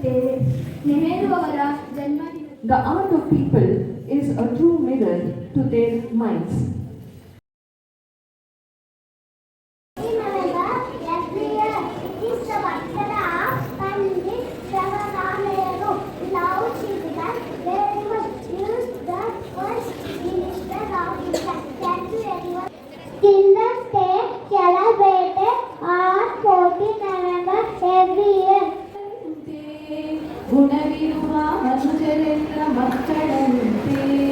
ಆಚರಿಸುತ್ತೇವೆ. ನೆಹರು ಅವರ ಜನ್ಮದಿನ. The art of people is a true mirror to their minds. Children's Day celebrated on 14 November every year. ಗುಣವಿರುವ ಮನುಜರೆಲ್ಲ ಮಕ್ಕಳಂತೆ